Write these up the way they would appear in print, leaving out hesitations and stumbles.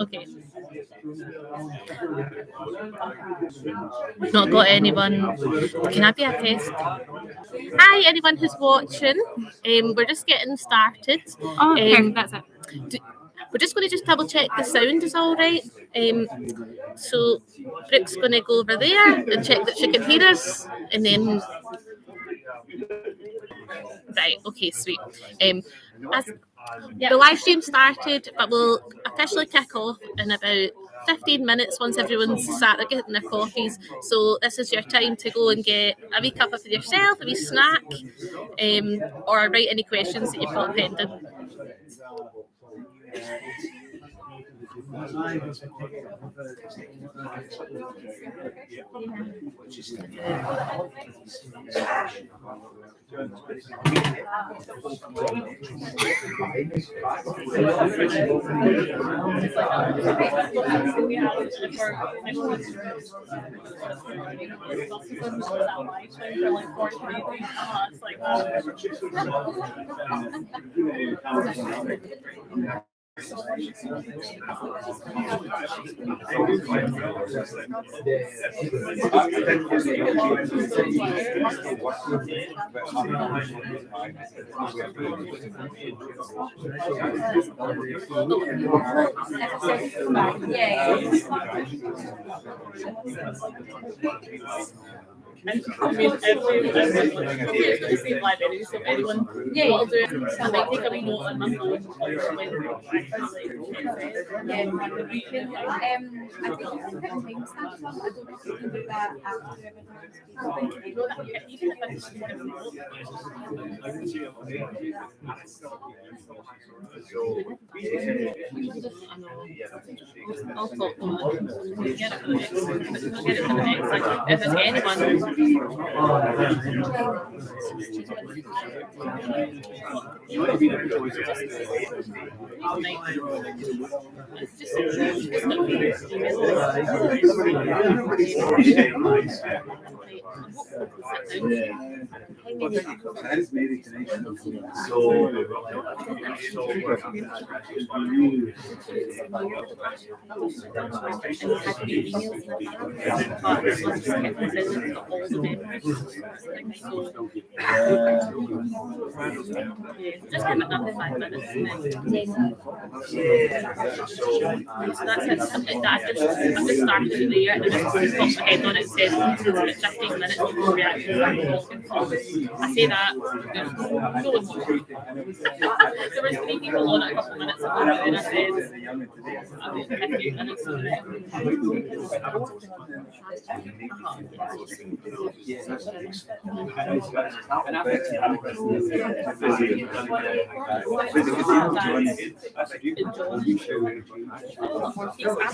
Okay. Not got anyone. Can I be a test? Hi, anyone who's watching. We're just getting started. Oh, perfect. That's it. We're just going to just double check the sound is all right. So Brooke's going to go over there and check that she can hear us, and then. Right. Okay. Sweet. The live stream started, but we'll officially kick off in about 15 minutes once everyone's sat there getting their coffees. So this is your time to go and get a wee cuppa for yourself, a wee snack, or write any questions that you've got pending. I mean, everyone's the same live anyway, so if anyone what I'll do is I might take a wee note on my phone. I think you can put timestamps on. I don't know if you can do that after I'll talk to them. Get it for the next. If there's anyone. Just give it another 5 minutes. So that's it. I've just started the year and I just popped my head on it and said it's about 15 minutes before we actually start talking. I say that, there's no one watching. There was 3 people on it a couple of minutes ago and I said about 15 minutes. I'm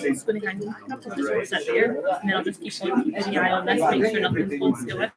just going to hang up to just sit there and then I'll just keep on keeping the eye on this, make sure nothing falls to it.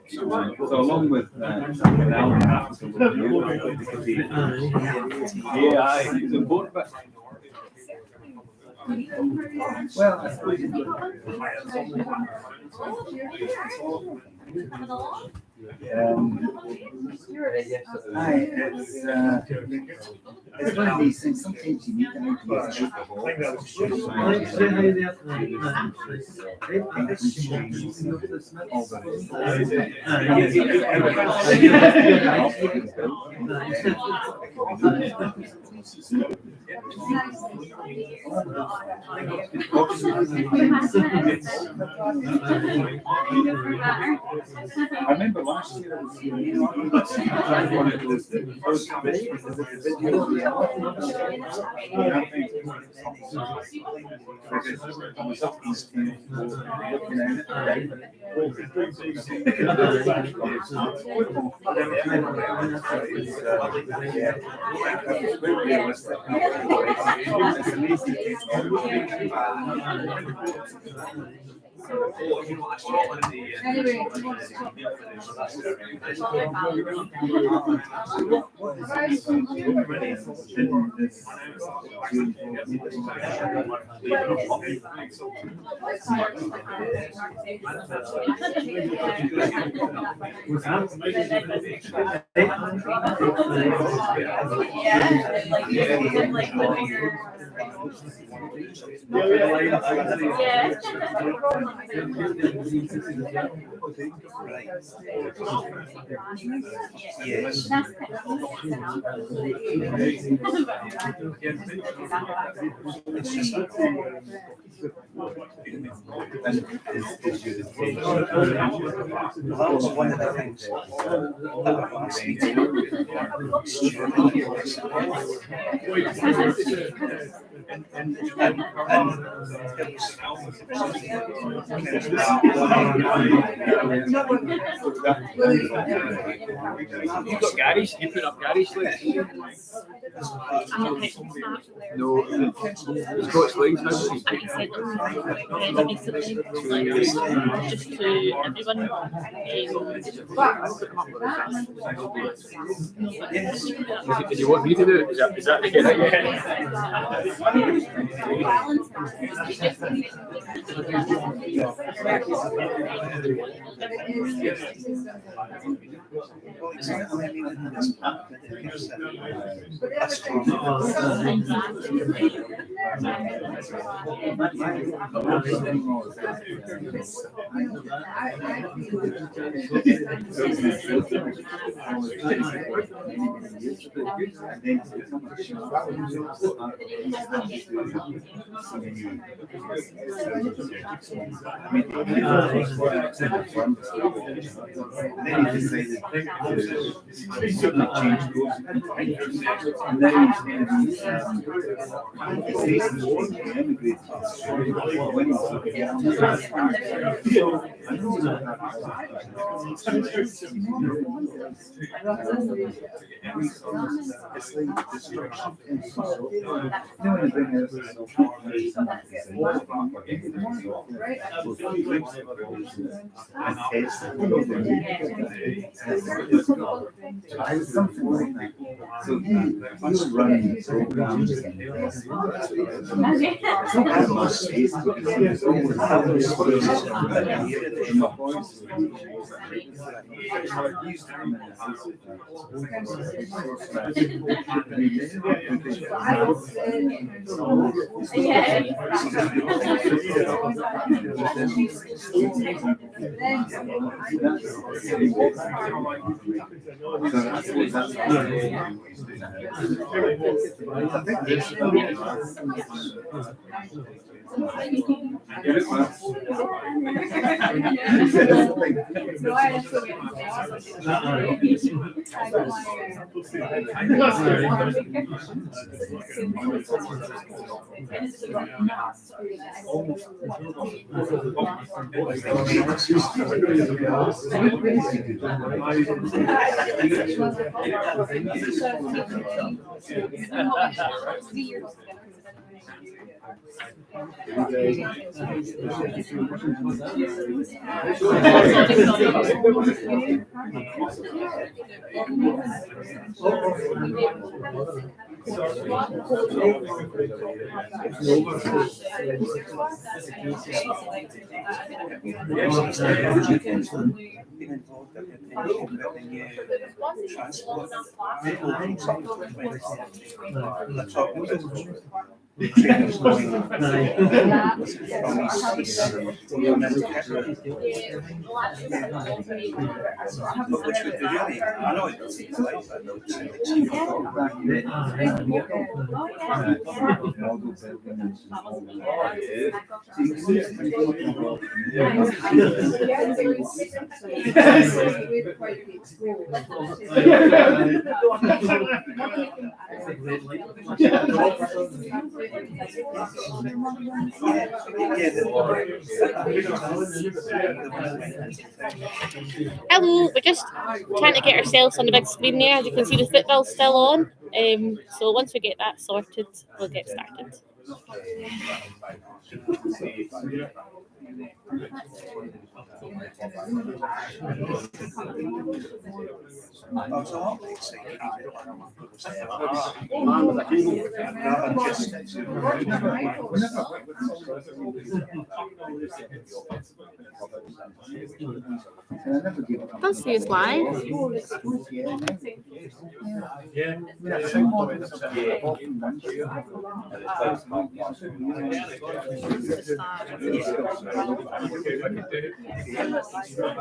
So along with it's important, but Well, I suppose it's one of these things. Sometimes you need to make I remember last year I was one of those one of the things You've got garage, you put up garage lights. No, it's got slides now. I can send them recently, just to everyone. Did you want me to do it? Is that the case? Hello, we're just trying to get ourselves on the big screen there. As you can see, the football's still on. So once we get that sorted, we'll get started. Don't see us live.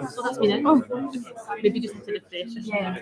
So that's me then. Oh, maybe just to refresh. Yeah.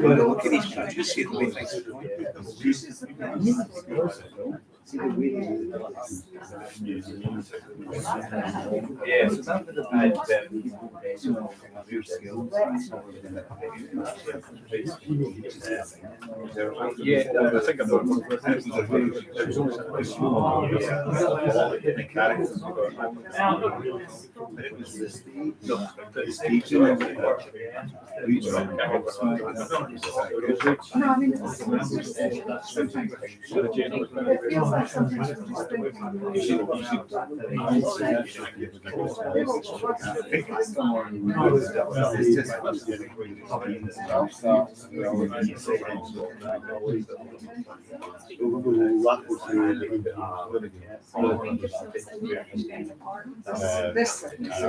Look at these countries, see the way things are going. Yeah, so that would have had your skills. Yeah, I think I know.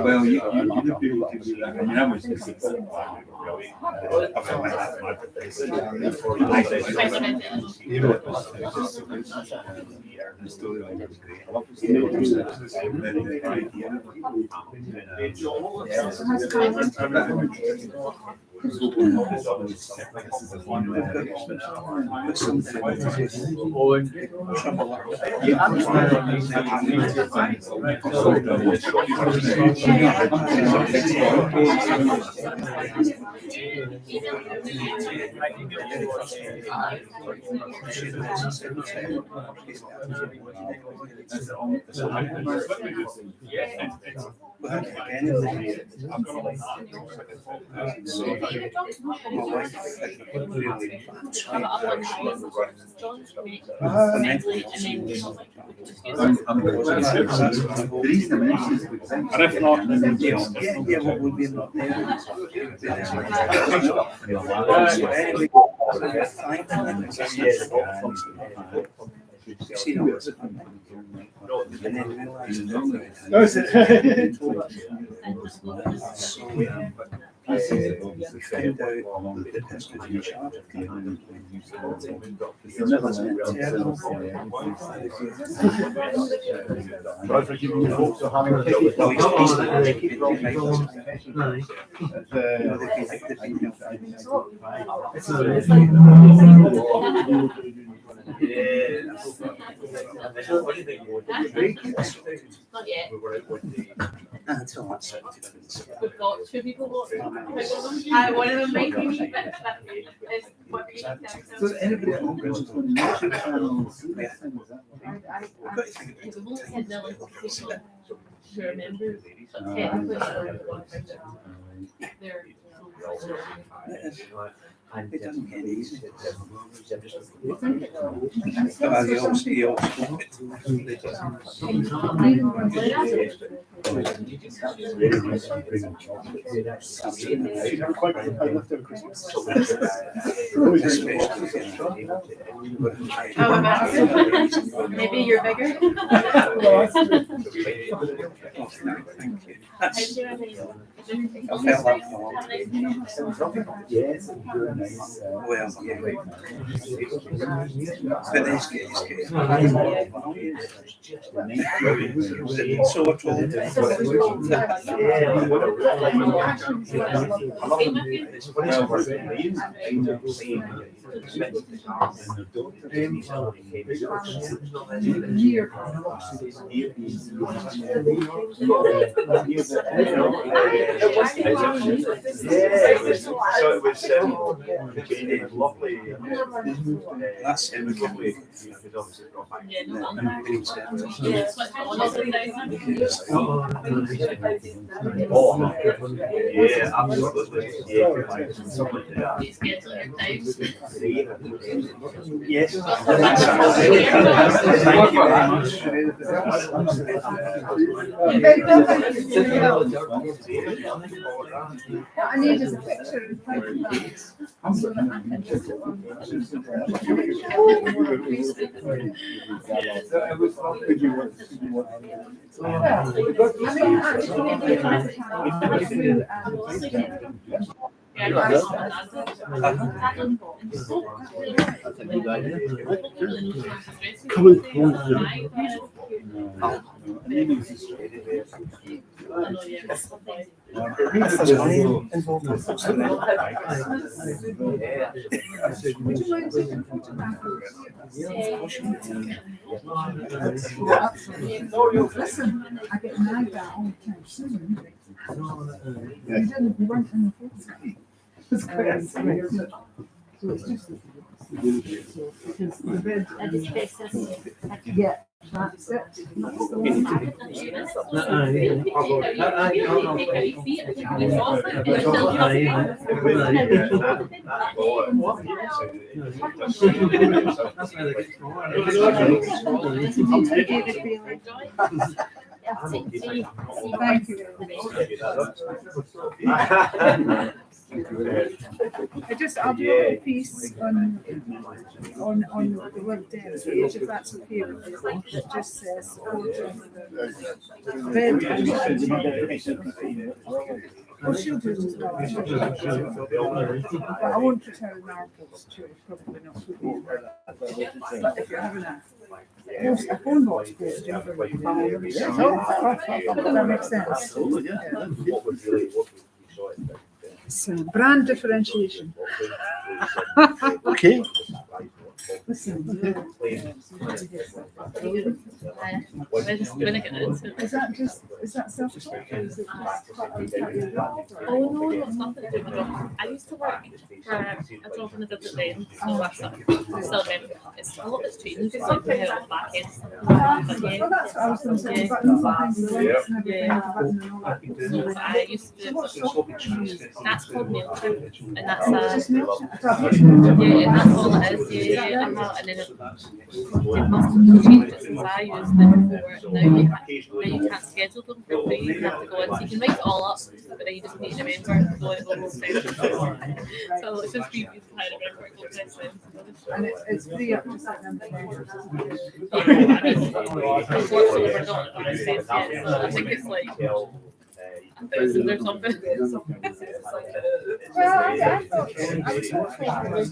Well, you would be able to do that. I mean, I was just Not yet. That's all right. We've got 2 people voting. One of them might be me, but it's what we can tell. Does anybody at home just want to YouTube channels? We've only had the people who are members, but technically they're It doesn't get easy. They Maybe you're bigger. Thank you. I felt like Yes, very nice. well, yeah. But this kid is good. So much more. So it was lovely. That's it. yeah, no, Oh, yeah, absolutely. Yes. Thank you very much. I need just a picture. Listen, I get nagged at all the time. Susan, you weren't in the first time. It's crazy, isn't it? So it's just because the bed. Yeah, that's it. That's the one. Thank you. I'll do a piece on the word page, if that's okay with you. It just says bed. Well, she'll do it as well. But I won't put her in articles too, probably not. But if you're having a phone box page, that makes sense. So, brand differentiation. Okay. Listen, is that self-taught or is it just part of your Oh no, it's nothing to do with the job. I used to work for a job in the different then, so that's still it's a lot that's changed. It's like the back end stuff. But Well, that's what I was going to say. Buttons and things, links and everything, the button and all that. so I used to that's called MailChimp, and that's Just a mention, I thought it was mentioned. yeah, and that's all it is. Yeah, and then it must have changed it since I used it before. Now you can't schedule them for free. You have to go in. So you can write it all up, but then you just need to remember to go and go so it's just easy to kind of remember it goes next time. And it's free up to certain number of hours. Yeah, I mean, unfortunately we're not at that stage yet, so I think it's like 1,000 or something. Well, I thought, I was hopeful it was,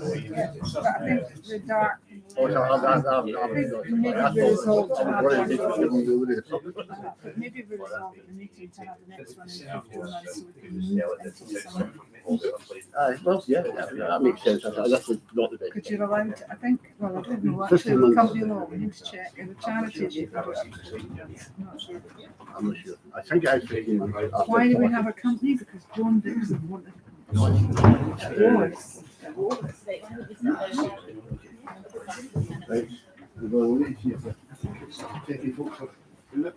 but I think the dark. Oh, no, I think maybe we resolved to have one. Maybe we resolved at the meeting to have the next one in 15 months so we can move into summer. Well, yeah, that makes sense. That's not the best. Because you're allowed to, I think, well, I don't know, 15 actually, months. company law, we need to check, in the charity, they can do it. I'm not sure. I'm not sure. I think I think Why do we have a company? Because John Dickson wanted. Right. We'll wait and see if taking folks are doing it.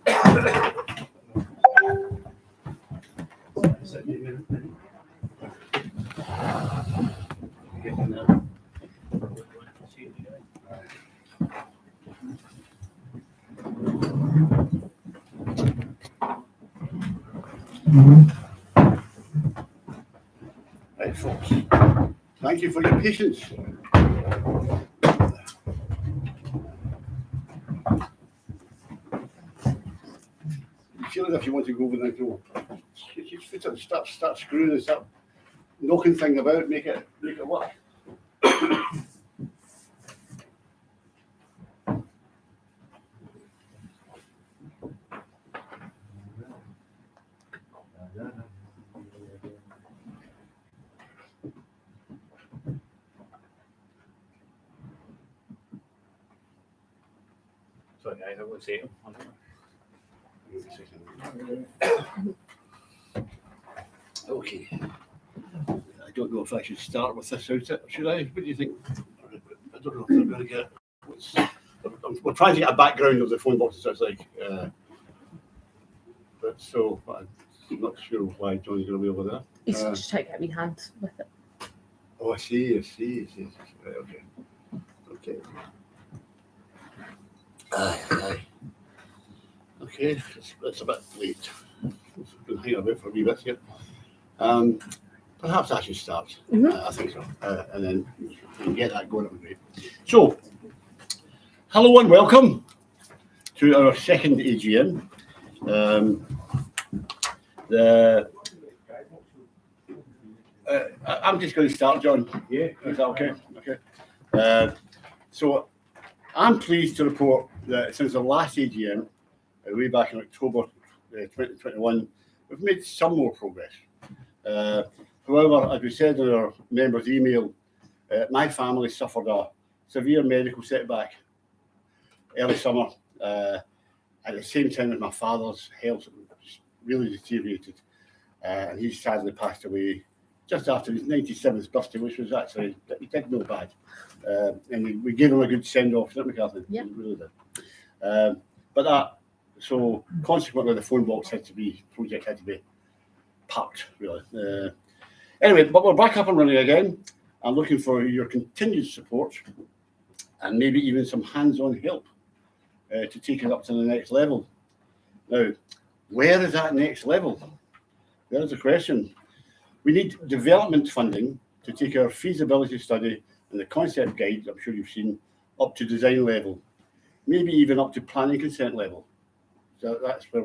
Right, folks. Thank you for your patience. You feel as if you want to go over the door. Start screwing this up, knocking things about, make it work. Sorry, guys, I would say it. Okay. I don't know if I should start with this out, should I? What do you think? I don't know if they're going to get. We're trying to get a background of the phone box, so it's like. But so I'm not sure why John's going to be over there. He's just trying to get me hand with it. Oh, I see. Right, okay. Aye. Okay, it's a bit late. It's been hanging about for a wee bit here. Perhaps I should start. I think so. And then we can get that going, it would be great. So, hello and welcome to our second AGM. I'm just going to start, John. Yeah. Is that okay? Okay. So, I'm pleased to report that since the last AGM, way back in October 2021, we've made some more progress. However, as we said in our members' email, my family suffered a severe medical setback early summer. At the same time as my father's health really deteriorated, and he sadly passed away just after his 97th birthday, which was actually, he did no bad. And we gave him a good send-off, didn't we, Kathleen? Yeah. We really did. So consequently, the phone box project had to be parked, really. Anyway, but we're back up and running again. I'm looking for your continued support and maybe even some hands-on help to take it up to the next level. Now, where is that next level? There's the question. We need development funding to take our feasibility study and the concept guide, I'm sure you've seen, up to design level, maybe even up to planning consent level. So that's what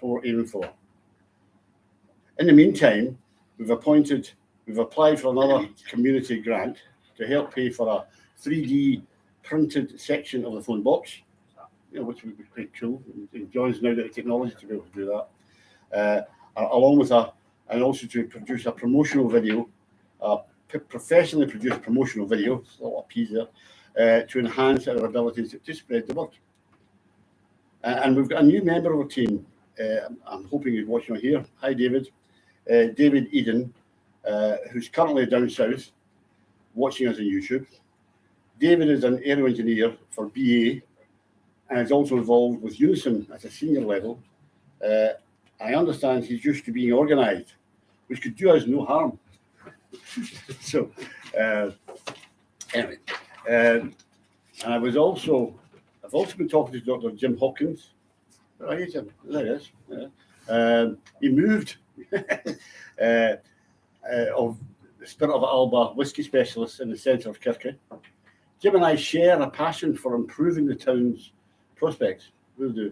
we're aiming for. In the meantime, we've applied for another community grant to help pay for a 3D printed section of the phone box, which would be quite cool. John's now got the technology to be able to do that, along with and also to produce a promotional video, professionally produced promotional video, a lot of P's there, to enhance our abilities to spread the word. And we've got a new member of our team. I'm hoping he's watching on here. Hi, David. David Eden, who's currently down south, watching us on YouTube. David is an aero engineer for BA and is also involved with Unison at a senior level. I understand he's used to being organised, which could do us no harm. So, anyway, and I've also been talking to Dr. Jim Hopkins. Where are you, Jim? There he is. Yeah. He moved of the Spirit of Alba whisky specialist in the centre of Kirky. Jim and I share a passion for improving the town's prospects. We'll do.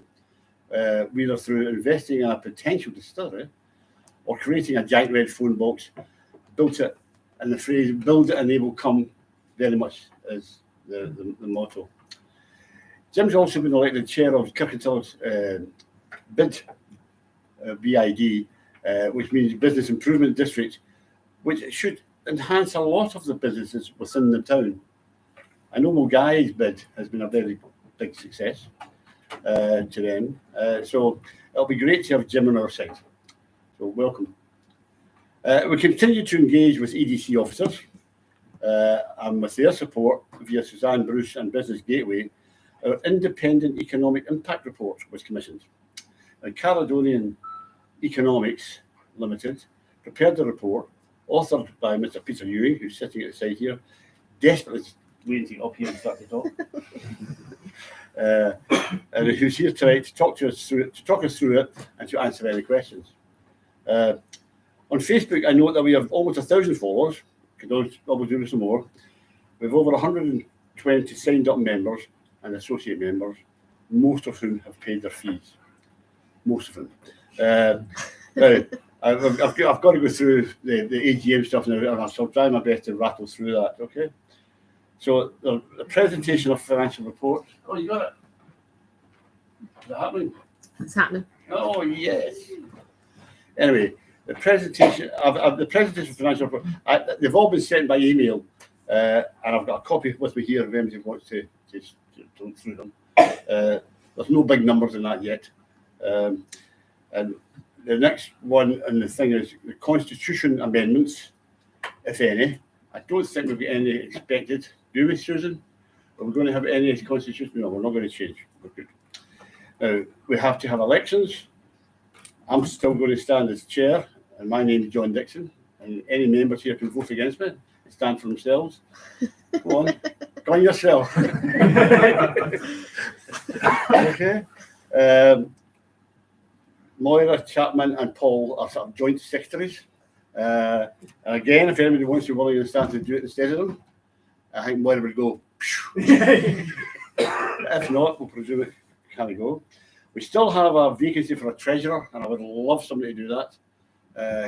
Either through investing in a potential distillery or creating a giant red phone box built at and the phrase "build it and they will come" very much is the motto. Jim's also been elected chair of Kirkintilloch's BID, BID, which means Business Improvement District, which should enhance a lot of the businesses within the town. I know Mulguy's bid has been a very big success to them, so it'll be great to have Jim on our side. So welcome. We continue to engage with EDC officers, and with their support via Suzanne Bruce and Business Gateway, our independent economic impact report was commissioned. Caledonian Economics Limited prepared the report, authored by Mr. Peter Ewing, who's sitting at the side here, desperately waiting to get up here and start to talk. And who's here tonight to talk us through it and to answer any questions. On Facebook, I note that we have almost 1,000 followers. Could always do some more. We have over 120 signed up members and associate members, most of whom have paid their fees. Most of them. Now, I've got to go through the AGM stuff now, and I'll try my best to rattle through that. Okay. So the presentation of financial report. Oh, you got it. Is it happening? It's happening. Oh yes. Anyway, the presentation of financial report. They've all been sent by email, and I've got a copy with me here if anybody wants to look through them. There's no big numbers in that yet, and the next one and the thing is the constitution amendments, if any. I don't think we've got any expected, do we, Susan? Are we going to have any constitution? No, we're not going to change. We're good. Now, we have to have elections. I'm still going to stand as chair, and my name is John Dickson, and any members here can vote against me and stand for themselves. Go on yourself. Okay. Moyra Chapman and Paul are sort of joint secretaries. And again, if anybody wants to be willing to stand to do it instead of them, I think Moyra would go. If not, we'll presume it can't go. We still have a vacancy for a treasurer, and I would love somebody to do that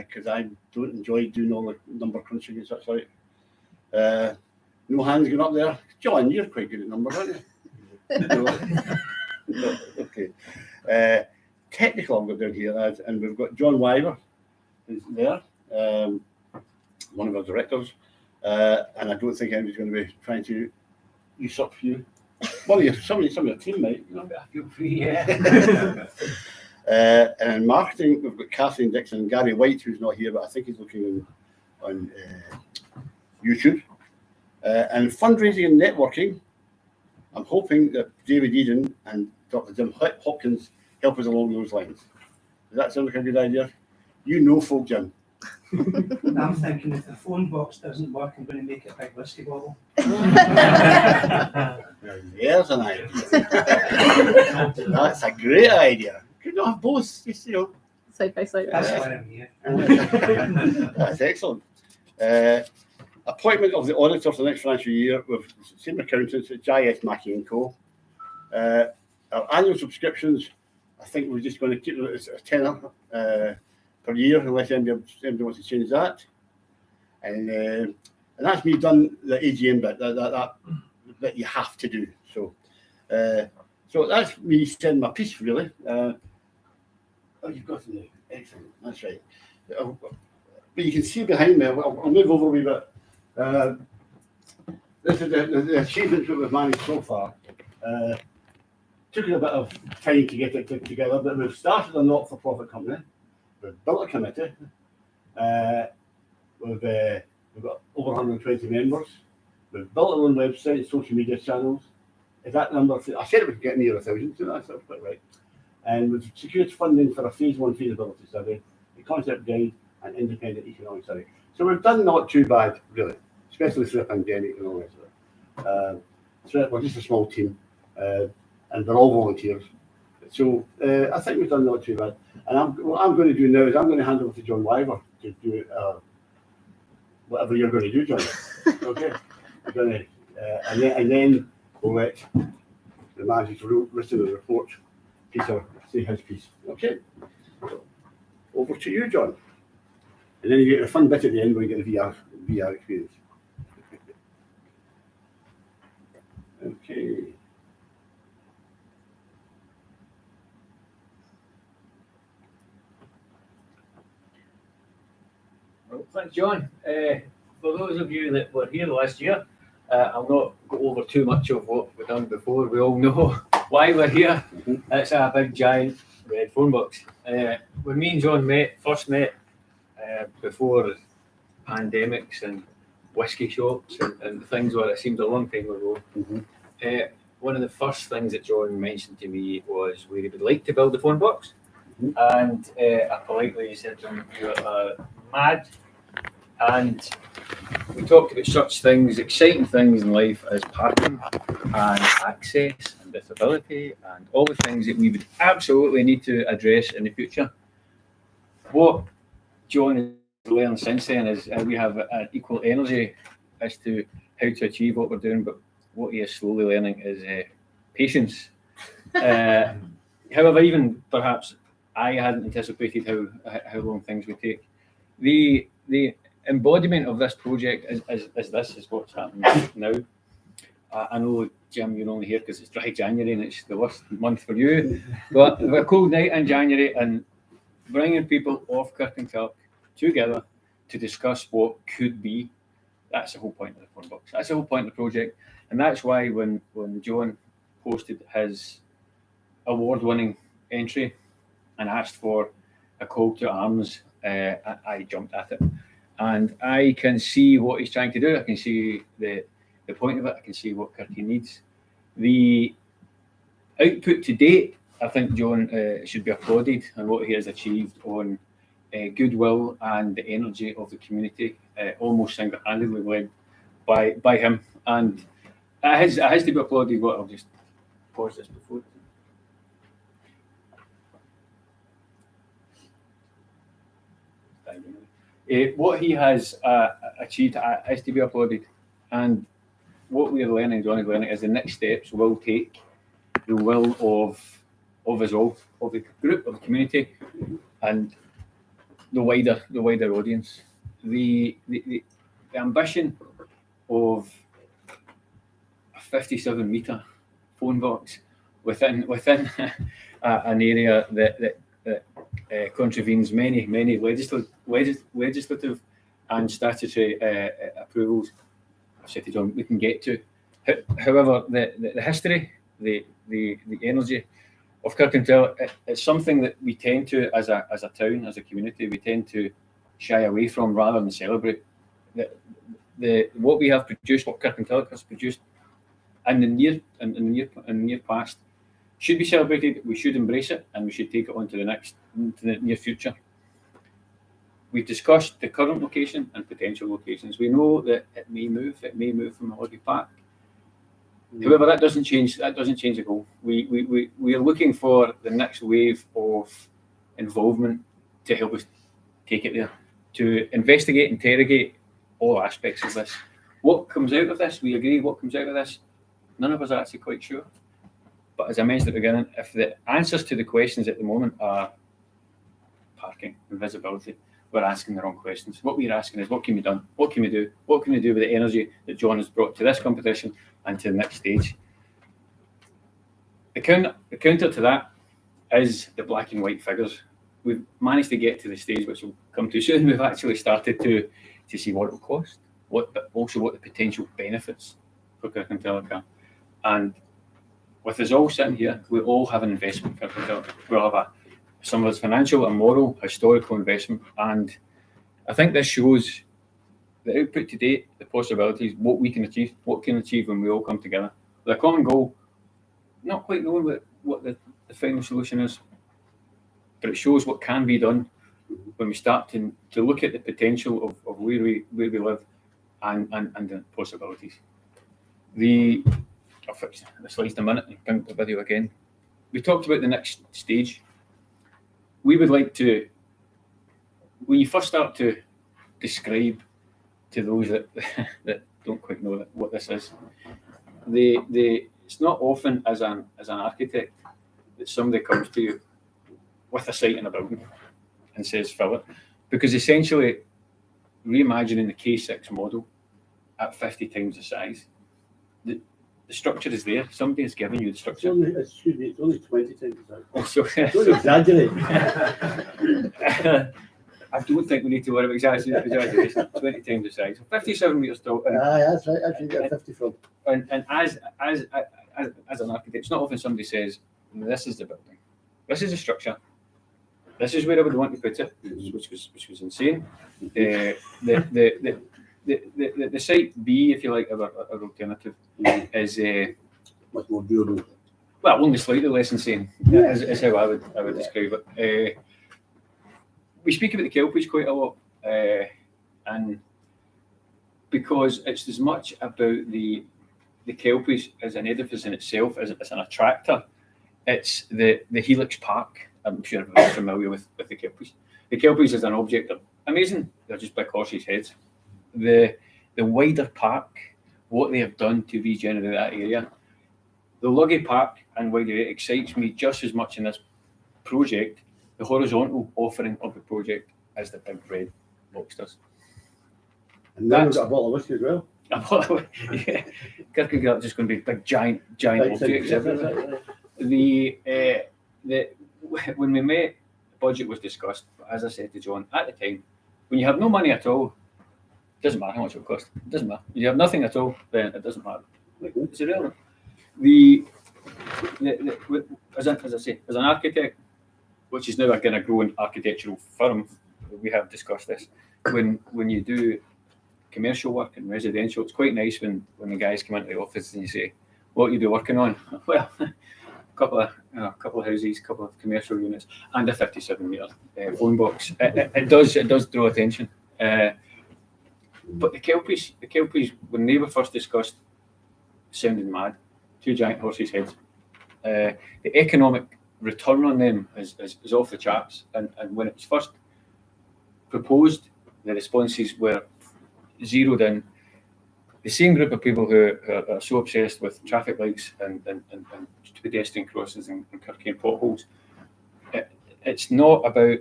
because I don't enjoy doing all the number crunching and such like. No hands going up there. John, you're quite good at numbers, aren't you? No. Okay. Technical, I've got down here, and we've got John Wyvar, who's there, one of our directors, and I don't think anybody's going to be trying to usurp you. Well, some of your team might, you know. Feel free, yeah. And in marketing, we've got Kathleen, Dickson, and Gary Whyte, who's not here, but I think he's looking on YouTube. And fundraising and networking, I'm hoping that David Eden and Dr. Jim Hopkins help us along those lines. Does that sound like a good idea? You know folk, Jim. I'm thinking if the Phonebox doesn't work, I'm going to make it a big whiskey bottle. There's an idea. That's a great idea. Could not have both, you know. Side by side. That's why I'm here. That's excellent. Appointment of the auditor for the next financial year with same accountants at JS Mackie and Co. Our annual subscriptions, I think we're just going to keep it as a tenner per year unless anybody wants to change that. And that's me done the AGM bit that you have to do. So that's me sending my piece really. Oh, you've got to know. Excellent. That's right. But you can see behind me. I'll move over a wee bit. This is the achievements that we've managed so far. Took a bit of time to get it together, but we've started a not-for-profit company. We've built a committee. We've got over 120 members. We've built our own website, social media channels. Is that number? I said it would get near 1,000, so that's quite right. And we've secured funding for a phase 1 feasibility study, a concept guide, and independent economic study. So we've done not too bad, really, especially through a pandemic and all that stuff. So we're just a small team, and they're all volunteers. So I think we've done not too bad. And what I'm going to do now is I'm going to hand over to John Wyvar to do whatever you're going to do, John. Okay. I'm going to, and then we'll let the man who's written the report, Peter, say his piece. Okay. So, over to you, John. And then you get a fun bit at the end where you get the VR experience. Okay. Well, thanks, John. For those of you that were here last year, I'll not go over too much of what we've done before. We all know why we're here. It's a big, giant red phone box. When me and John first met before pandemics and whiskey shops and things where it seemed a long time ago, one of the first things that John mentioned to me was we would like to build a phone box. And I politely said to him, "You're mad." And we talked about such things, exciting things in life as parking and access and disability and all the things that we would absolutely need to address in the future. What John has learned since then is we have an equal energy as to how to achieve what we're doing, but what he is slowly learning is patience. However, even perhaps I hadn't anticipated how long things would take. The embodiment of this project is what's happening now. I know, Jim, you're only here because it's dry January and it's the worst month for you, but a cold night in January and bringing people off Kirkintilloch together to discuss what could be, that's the whole point of the phone box. That's the whole point of the project. And that's why when John posted his award-winning entry and asked for a call to arms, I jumped at it. And I can see what he's trying to do. I can see the point of it. I can see what Kirky needs. The output to date, I think John should be applauded on what he has achieved on goodwill and the energy of the community, almost single-handedly led by him. And it has to be applauded. What I'll just pause this before. What he has achieved is to be applauded, and what we are learning, John is learning, is the next steps will take the will of us all, of the group, of the community, and the wider audience. The ambition of a 57-metre phone box within an area that contravenes many legislative and statutory approvals. I've said to John, we can get to. However, the history, the energy of Kirkintilloch, it's something that we tend to, as a town, as a community, we tend to shy away from rather than celebrate. What we have produced, what Kirkintilloch has produced in the near past, should be celebrated. We should embrace it, and we should take it on to the near future. We've discussed the current location and potential locations. We know that it may move from Holiday Park. However, that doesn't change the goal. We are looking for the next wave of involvement to help us take it there, to investigate, interrogate all aspects of this. What comes out of this, we agree. What comes out of this, none of us are actually quite sure. But as I mentioned at the beginning, if the answers to the questions at the moment are parking and visibility, we're asking the wrong questions. What we're asking is, what can be done? What can we do? What can we do with the energy that John has brought to this competition and to the next stage? The counter to that is the black and white figures. We've managed to get to the stage, which we'll come to soon. We've actually started to see what it will cost, but also what the potential benefits for Kirkintilloch are. And with us all sitting here, we all have an investment in Kirkintilloch. We'll have some of us financial and moral, historical investment. And I think this shows the output to date, the possibilities, what we can achieve when we all come together with a common goal, not quite knowing what the final solution is, but it shows what can be done when we start to look at the potential of where we live and the possibilities. I'll fix the slides in a minute and bring up the video again. We talked about the next stage. We would like to, when you first start to describe to those that don't quite know what this is, it's not often as an architect that somebody comes to you with a site in a building and says fill it, because essentially reimagining the K6 model at 50 times the size. The structure is there. Somebody has given you the It's structure. only, it's only 20 times that. So, Don't exaggerate. I don't think we need to worry about exaggeration. 20 times the size. 57 metres tall. Aye, that's right. Actually, get 50 from. And as an architect, it's not often somebody says, this is the building. This is the structure. This is where I would want to put it, which was insane. The site B, if you like, our alternative is Much more durable. well, only slightly less insane. Is how I would describe it. We speak about the Kelpies quite a lot, and because it's as much about the Kelpies as an edifice in itself as an attractor. It's the Helix Park. I'm sure everyone's familiar with the Kelpies. The Kelpies as an object are amazing. They're just big horses' heads. The wider park, what they have done to regenerate that area, the Luggy Park and wider area excites me just as much in this project, the horizontal offering of the project, as the big red box does. And then we've got a bottle of whiskey as well. Yeah, Kierkegaard just going to be big, giant objects everywhere. When we met, the budget was discussed. But as I said to John at the time, when you have no money at all, it doesn't matter how much it will cost. It doesn't matter. If you have nothing at all, then it doesn't matter. It's irrelevant. As I say, as an architect, which is now a kind of growing architectural firm, we have discussed this. When you do commercial work and residential, it's quite nice when the guys come into the office and you say, "What you be working on?" Well, a couple of houses, a couple of commercial units, and a 57-metre phone box. It does draw attention. But the Kelpies, when they were first discussed, sounded mad. Two giant horses' heads. The economic return on them is off the charts. And when it was first proposed, the responses were zeroed in. The same group of people who are so obsessed with traffic lights and pedestrian crosses and Kirkane potholes. It's not about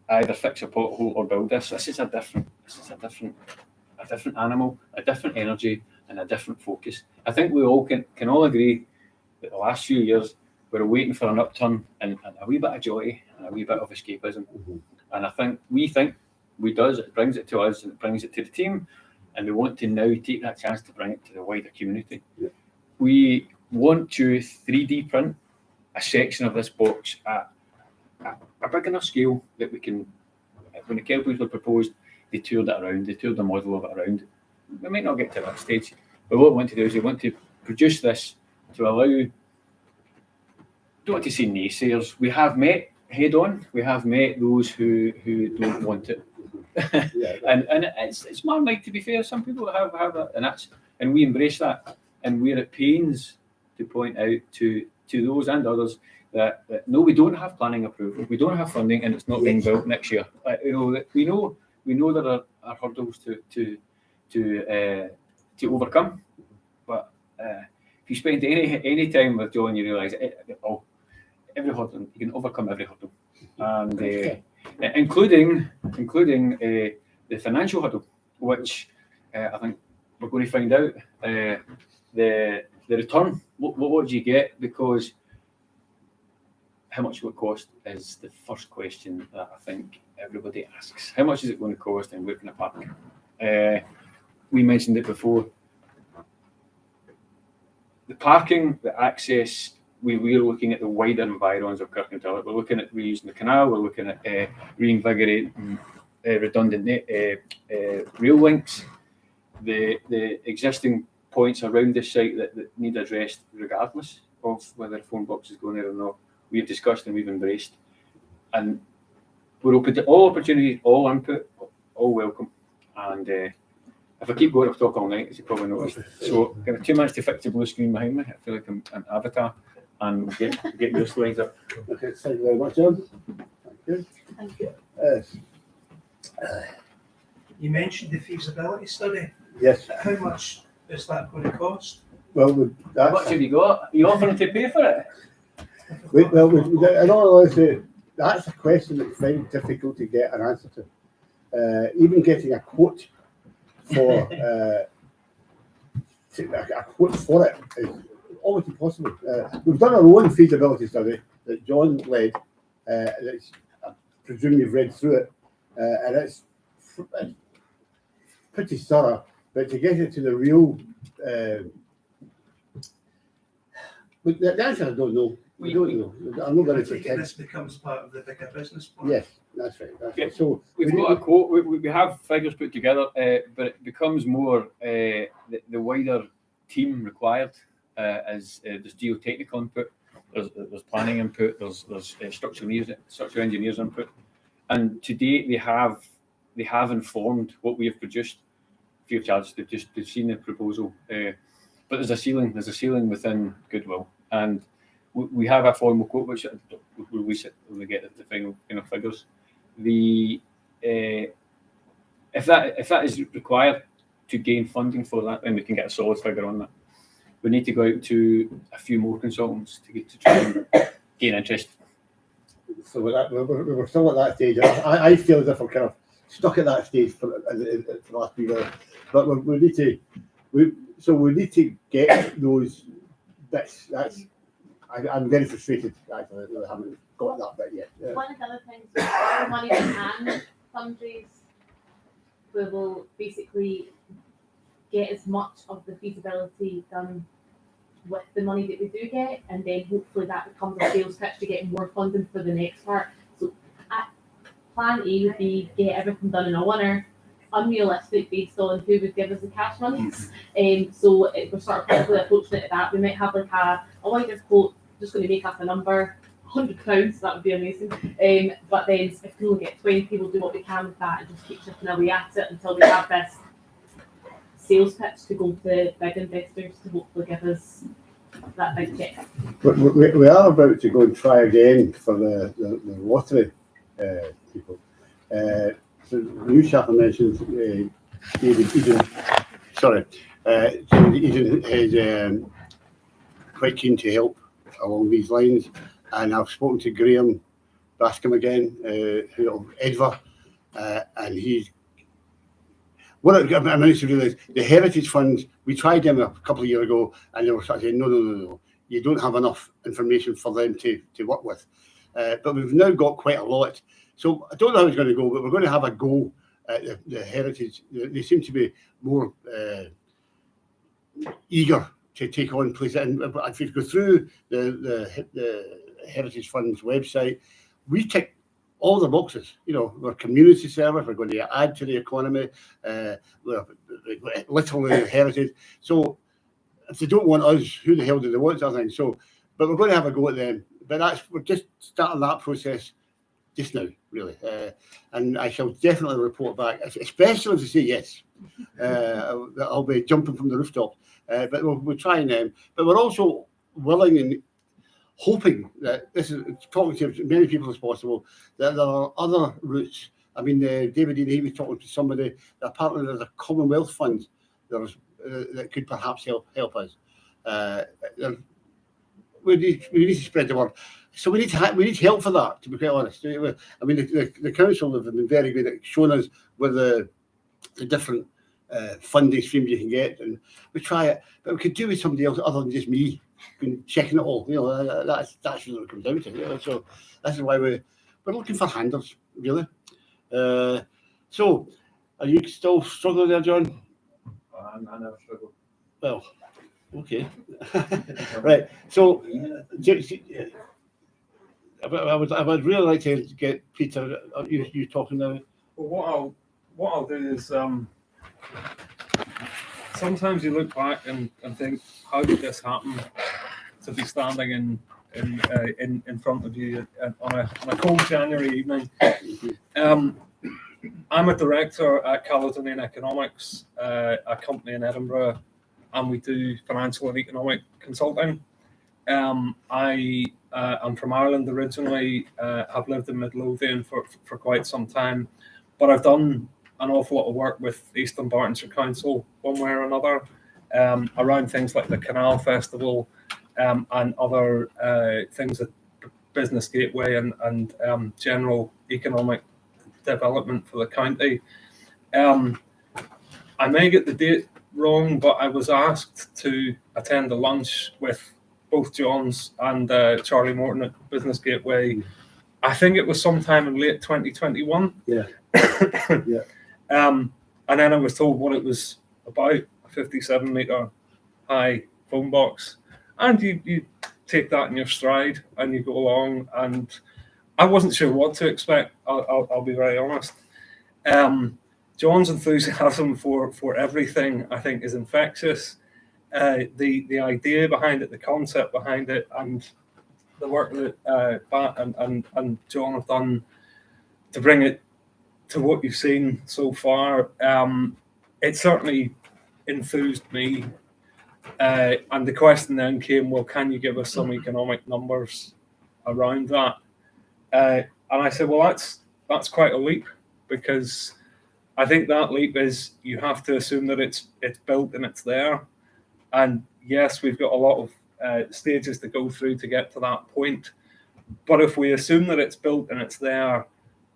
either fix a pothole or build this. This is a different animal, a different energy, and a different focus. I think we all can all agree that the last few years we're waiting for an upturn and a wee bit of joy and a wee bit of escapism. And I think it brings it to us and it brings it to the team. And we want to now take that chance to bring it to the wider community. Yeah. We want to 3D print a section of this box at a big enough scale that we can, when the Kelpies were proposed, they toured it around, they toured the model of it around. We might not get to that stage, but what we want to do is we want to produce this to allow, don't want to say naysayers, we have met head on, we have met those who don't want it. and it's more like, to be fair, some people have that, and we embrace that, and we're at pains to point out to those and others that no, we don't have planning approval, we don't have funding, and it's not being built next year. We know there are hurdles to overcome, but if you spend any time with John, you realise every hurdle, you can overcome every hurdle, and including the financial hurdle, which I think we're going to find out. The return, what do you get? Because how much will it cost is the first question that I think everybody asks. How much is it going to cost and where can it park? We mentioned it before. The parking, the access, we're looking at the wider environs of Kirkconnell. We're looking at reusing the canal, we're looking at reinvigorating redundant rail links. The existing points around this site that need addressed regardless of whether a phone box is going there or not, we've discussed and we've embraced. And we're open to all opportunities, all input, all welcome. And if I keep going, I'll talk all night, as you probably noticed. So I have 2 minutes to fix the blue screen behind me. I feel like I'm an avatar. And we'll get your slides up. Okay, thank you very much, John. Thank you. Thank you. Yes. You mentioned the feasibility study. Yes. How much is that going to cost? Well, How much have you got? Are you offering to pay for it? in all honesty, that's a question that's very difficult to get an answer to. even getting a quote for a quote for it is almost impossible. We've done our own feasibility study that John led. I presume you've read through it, and it's pretty thorough. But to get it to the real, the answer I don't know. We don't know. I'm not going to pretend. This becomes part of the bigger business plan. Yes, that's right. That's right. So We've got a quote. We have figures put together, but it becomes more the wider team required. As there's geotechnical input, there's planning input, there's structural engineers input, and to date they have informed what we have produced free of charge. They've seen the proposal, but there's a ceiling within goodwill, and we have a formal quote which we'll release it when we get the final figures. If that is required to gain funding for that, then we can get a solid figure on that. We need to go out to a few more consultants to try and gain interest. So we're still at that stage. I feel as if we're kind of stuck at that stage for the last few years. But we need to get those bits. I'm very frustrated actually that I haven't got that bit yet. Yeah. One of the other things, the money we can fundraise, we will basically get as much of the feasibility done with the money that we do get, and then hopefully that becomes a sales pitch to get more funding for the next part. So plan A would be get everything done in a winner, unrealistic based on who would give us the cash monies. So we're sort of probably approaching it at that. We might have like a wider quote, just going to make up a number, £100, that would be amazing. But then if we can only get 20, we'll do what we can with that and just keep chipping away at it until we have this sales pitch to go to big investors to hopefully give us that big check. We are about to go and try again for the lottery people. So new chap I mentioned, David Eden. Sorry, David Eden is quite keen to help along these lines, and I've spoken to Graham Bascom again, who of Edvar, and he's. What I managed to realise, the heritage funds, we tried them a couple of years ago, and they were sort of saying, no, you don't have enough information for them to work with. But we've now got quite a lot. So I don't know how it's going to go, but we're going to have a go at the heritage. They seem to be more eager to take on places. And if you go through the Heritage Fund's website, we tick all the boxes. We're community service, we're going to add to the economy, we're literally heritage. So if they don't want us, who the hell do they want, I think. So, but we're going to have a go at them. But we're just starting that process just now, really. And I shall definitely report back, especially if they say yes. I'll be jumping from the rooftop. But we're trying them. But we're also willing and hoping that this is talking to as many people as possible, that there are other routes. I mean, David, he was talking to somebody, apparently there's a Commonwealth fund that could perhaps help us. We need to spread the word. So we need help for that, to be quite honest. I mean, the council have been very good at showing us where the different funding streams you can get, and we try it, but we could do with somebody else other than just me checking it all. That's really what it comes down to. So this is why we're looking for handles, really. So are you still struggling there, John? I never struggle. Well, okay. Right. So I would really like to get Peter. You talking now? Well, what I'll do is sometimes you look back and think, how did this happen? To be standing in front of you on a cold January evening. I'm a director at Caledonian Economics, a company in Edinburgh, and we do financial and economic consulting. I am from Ireland originally, have lived in Midlothian for quite some time, but I've done an awful lot of work with Eastern Bartonshire Council, one way or another, around things like the Canal Festival, and other things at Business Gateway and general economic development for the county. I may get the date wrong, but I was asked to attend a lunch with both Johns and Charlie Morton at Business Gateway. I think it was sometime in late 2021. Yeah. Yeah. And then I was told what it was about, a 57-meter high phone box. And you take that in your stride and you go along. And I wasn't sure what to expect, I'll be very honest. John's enthusiasm for everything, I think, is infectious. The idea behind it, the concept behind it, and the work that Bat and John have done to bring it to what you've seen so far, it certainly enthused me. And the question then came, well, can you give us some economic numbers around that? And I said, well, that's quite a leap, because I think that leap is you have to assume that it's built and it's there. And yes, we've got a lot of stages to go through to get to that point. But if we assume that it's built and it's there,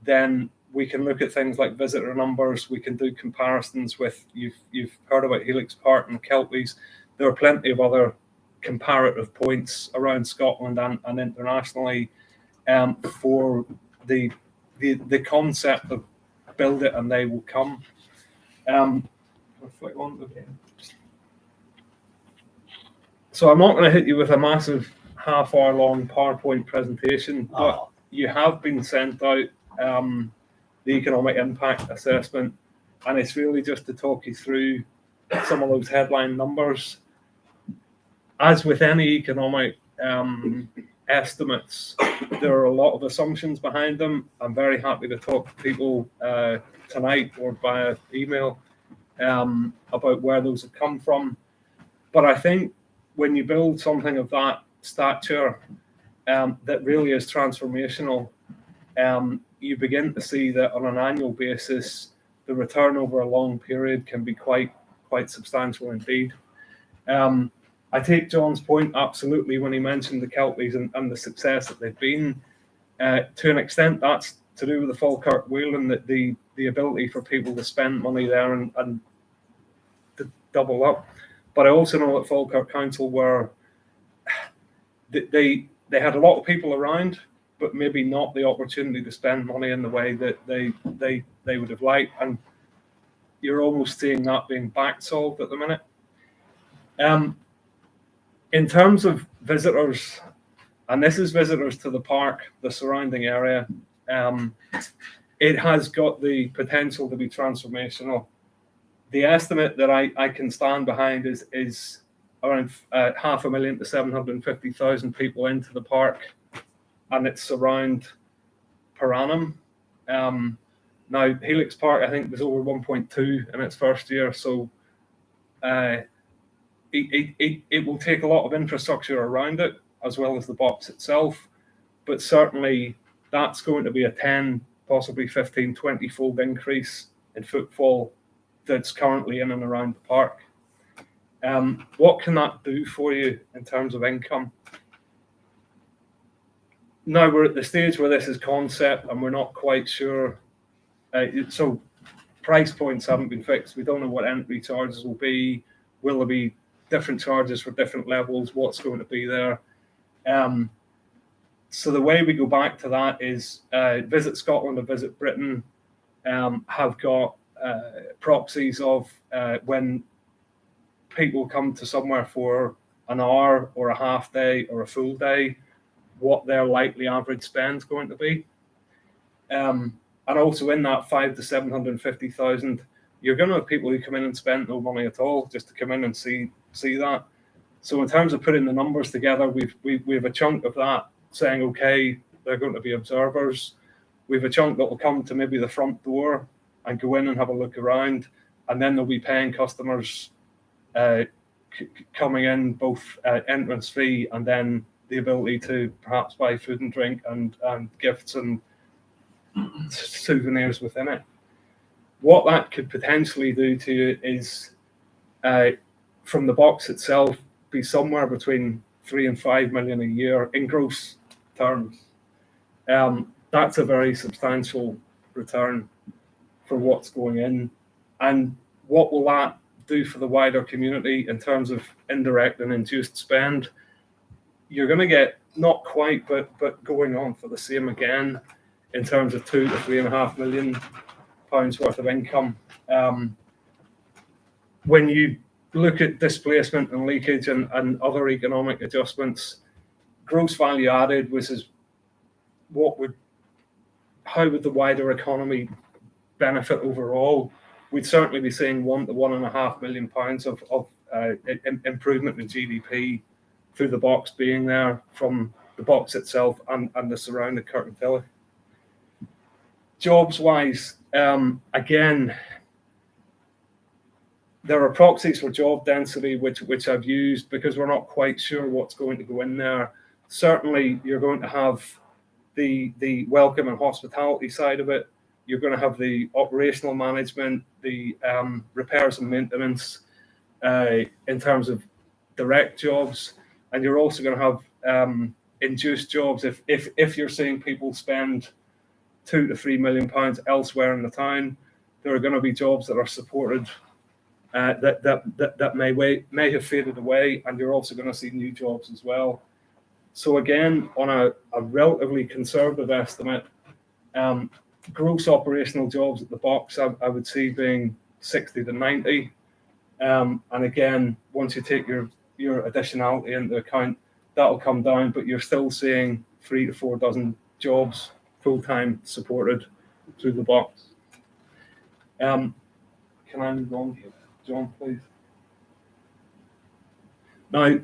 then we can look at things like visitor numbers. We can do comparisons with, you've heard about Helix Park and Kelpies. There are plenty of other comparative points around Scotland and internationally for the concept of build it and they will come. So I'm not going to hit you with a massive half-hour long PowerPoint presentation, but you have been sent out the economic impact assessment, and it's really just to talk you through some of those headline numbers. As with any economic estimates, there are a lot of assumptions behind them. I'm very happy to talk to people tonight or via email about where those have come from. But I think when you build something of that stature that really is transformational, you begin to see that on an annual basis, the return over a long period can be quite substantial indeed. I take John's point absolutely when he mentioned the Kelpies and the success that they've been. To an extent, that's to do with the Falkirk Wheel and the ability for people to spend money there and to double up. But I also know that Falkirk Council they had a lot of people around, but maybe not the opportunity to spend money in the way that they would have liked. And you're almost seeing that being back solved at the minute. In terms of visitors, and this is visitors to the park, the surrounding area, it has got the potential to be transformational. The estimate that I can stand behind is around 500,000 to 750,000 people into the park, and it's around per annum. Now, Helix Park, I think, was over 1.2 in its first year, so it will take a lot of infrastructure around it, as well as the box itself, but certainly that's going to be a 10, possibly 15, 20-fold increase in footfall that's currently in and around the park. What can that do for you in terms of income? Now we're at the stage where this is concept and we're not quite sure. So price points haven't been fixed. We don't know what entry charges will be. Will there be different charges for different levels? What's going to be there? So the way we go back to that is Visit Scotland and Visit Britain have got proxies of when people come to somewhere for an hour or a half day or a full day, what their likely average spend is going to be. And also in that 500,000 to 750,000, you're going to have people who come in and spend no money at all just to come in and see that. So in terms of putting the numbers together, we have a chunk of that saying, okay, they're going to be observers. We have a chunk that will come to maybe the front door and go in and have a look around, and then they'll be paying customers coming in, both entrance fee and then the ability to perhaps buy food and drink and gifts and souvenirs within it. What that could potentially do to you is, from the box itself, be somewhere between 3 and 5 million a year in gross terms. That's a very substantial return for what's going in. And what will that do for the wider community in terms of indirect and induced spend? You're going to get not quite, but going on for the same again in terms of £2 to £3.5 million worth of income. When you look at displacement and leakage and other economic adjustments, gross value added, which is how would the wider economy benefit overall? We'd certainly be seeing £1 to £1.5 million of improvement in GDP through the box being there from the box itself and the surrounding curtain pillar. Jobs wise, again, there are proxies for job density which I've used because we're not quite sure what's going to go in there. Certainly, you're going to have the welcome and hospitality side of it. You're going to have the operational management, the repairs and maintenance in terms of direct jobs, and you're also going to have induced jobs. If you're seeing people spend £2 to £3 million elsewhere in the town, there are going to be jobs that are supported that may have faded away, and you're also going to see new jobs as well. So again, on a relatively conservative estimate, gross operational jobs at the box, I would see being 60 to 90. And again, once you take your additionality into account, that'll come down, but you're still seeing 3 to 4 dozen jobs full-time supported through the box. Can I move on here? John, please. Now,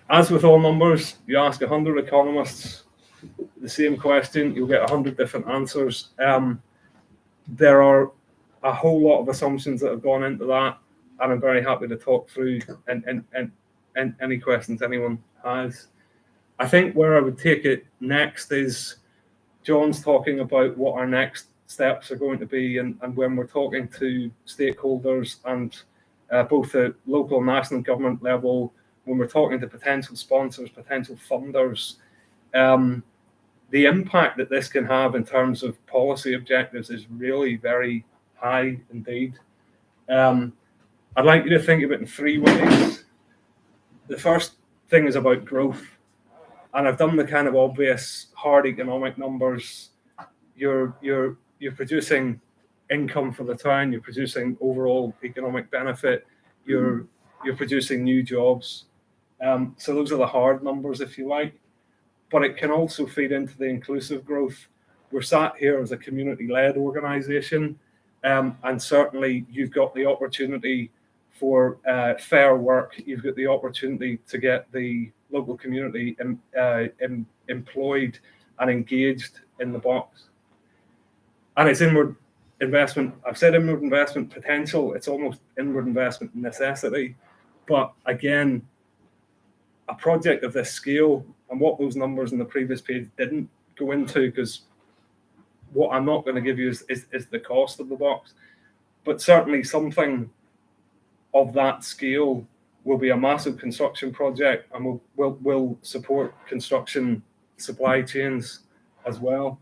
as with all numbers, you ask 100 economists the same question, you'll get 100 different answers. There are a whole lot of assumptions that have gone into that, and I'm very happy to talk through and any questions anyone has. I think where I would take it next is John's talking about what our next steps are going to be, and when we're talking to stakeholders and both at local and national government level, when we're talking to potential sponsors, potential funders, the impact that this can have in terms of policy objectives is really very high indeed. I'd like you to think of it in 3 ways. The first thing is about growth, and I've done the kind of obvious hard economic numbers. You're producing income for the town, you're producing overall economic benefit, you're producing new jobs. So those are the hard numbers, if you like. But it can also feed into the inclusive growth. We're sat here as a community-led organisation, and certainly you've got the opportunity for fair work. You've got the opportunity to get the local community employed and engaged in the box. And it's inward investment. I've said inward investment potential. It's almost inward investment necessity. But again, a project of this scale, and what those numbers in the previous page didn't go into, because what I'm not going to give you is the cost of the box, but certainly something of that scale will be a massive construction project, and will support construction supply chains as well.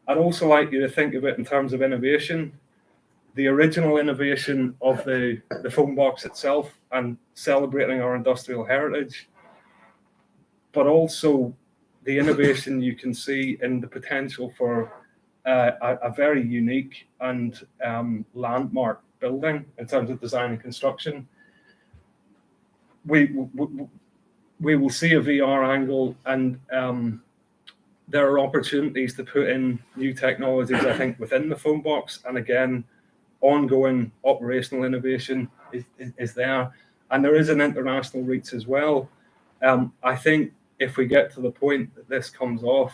I'd also like you to think of it in terms of innovation. The original innovation of the Phonebox itself and celebrating our industrial heritage, but also the innovation you can see in the potential for a very unique and landmark building in terms of design and construction. We will see a VR angle, and there are opportunities to put in new technologies, I think, within the Phonebox, and again, ongoing operational innovation is there, and there is an international reach as well. I think if we get to the point that this comes off,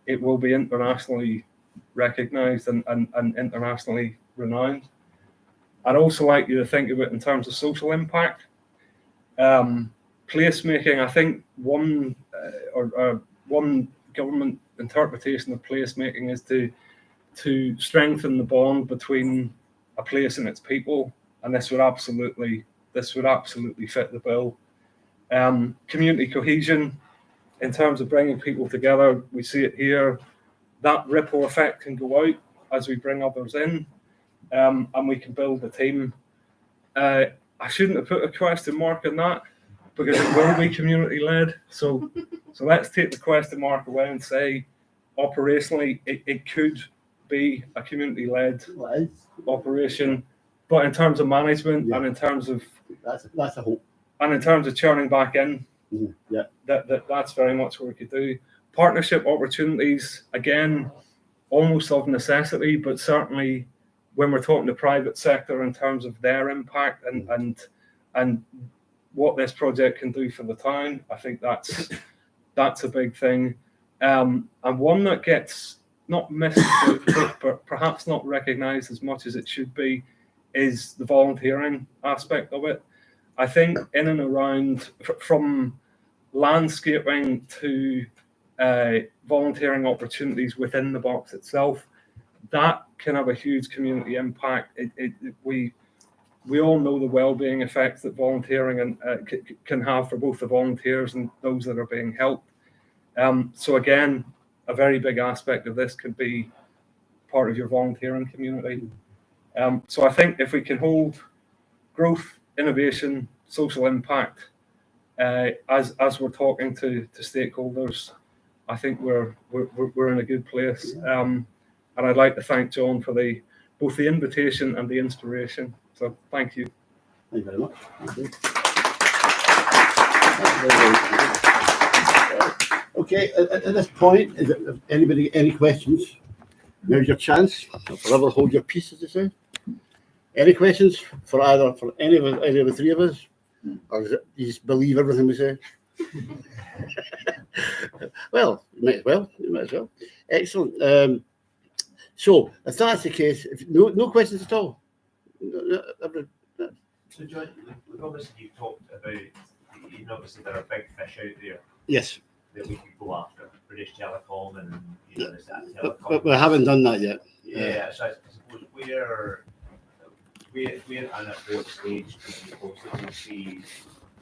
it will be internationally recognised and internationally renowned. I'd also like you to think of it in terms of social impact. Placemaking, I think one government interpretation of placemaking is to strengthen the bond between a place and its people, and this would absolutely fit the bill. Community cohesion, in terms of bringing people together, we see it here. That ripple effect can go out as we bring others in, and we can build a team. I shouldn't have put a question mark on that because it will be community led. So let's take the question mark away and say operationally it could be a community led operation, but in terms of management and in terms of that's a hope. And in terms of churning back in, that's very much what we could do. Partnership opportunities, again, almost of necessity, but certainly when we're talking the private sector in terms of their impact and what this project can do for the town, I think that's a big thing. And one that gets not missed, but perhaps not recognised as much as it should be, is the volunteering aspect of it. I think in and around, from landscaping to volunteering opportunities within the box itself, that can have a huge community impact. We all know the well-being effects that volunteering can have for both the volunteers and those that are being helped. So again, a very big aspect of this could be part of your volunteering community. So I think if we can hold growth, innovation, social impact as we're talking to stakeholders, I think we're in a good place. And I'd like to thank John for both the invitation and the inspiration. So thank you. Thank you very much. Thank you. Okay, at this point, is it, if anybody any questions? Now's your chance. Forever hold your peace, as they say. Any questions for any of the three of us, or is it, you just believe everything we say? Well, you might as well. Excellent. So, if that's the case, no questions at all. So, John, obviously you've talked about, obviously there are big fish out there. Yes. That we could go after, British Telecom and there's that But telecom. we haven't done that yet. Yeah, so I suppose we're at what stage could you possibly see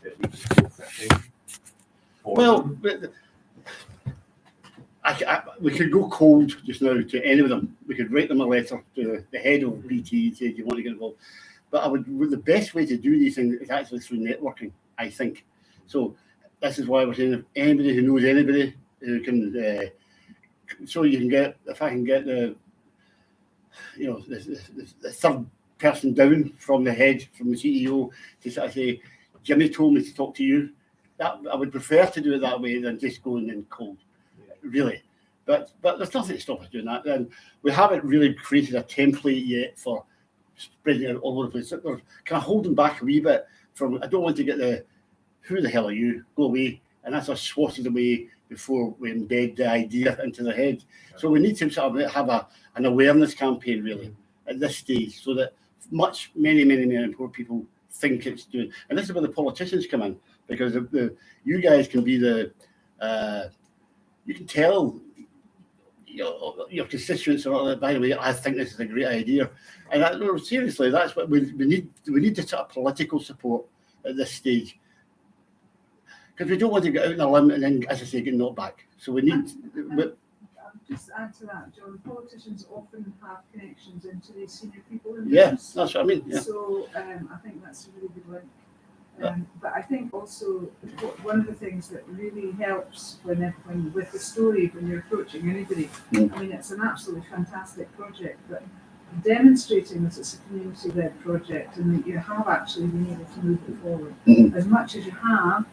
that we could go fishing for? Well, we could go cold just now to any of them. We could write them a letter to the head of BT and say, do you want to get involved? But the best way to do these things is actually through networking, I think. So this is why we're saying if anybody who knows anybody who can, so you can get, if I can get the third person down from the head, from the CEO, to sort of say, Jimmy told me to talk to you. That I would prefer to do it that way than just going in cold, really. But there's nothing to stop us doing that. And we haven't really created a template yet for spreading it all over the place. We're kind of holding back a wee bit from, I don't want to get the, who the hell are you? Go away. And that's us swatted away before we embed the idea into their head. So we need to sort of have an awareness campaign, really, at this stage, so that many more people think it's doing. And this is where the politicians come in, because you guys can be you can tell your constituents, by the way, I think this is a great idea. And seriously, that's what we need. We need the sort of political support at this stage, because we don't want to get out on a limb and then, as I say, get knocked back. So we need. Just add to that, John. Politicians often have connections into the senior people in business. That's what I mean. Yeah. So I think that's a really good link. But I think also one of the things that really helps when with the story when you're approaching anybody, I mean, it's an absolutely fantastic project, but demonstrating that it's a community-led project and that you have actually been able to move it forward as much as you have,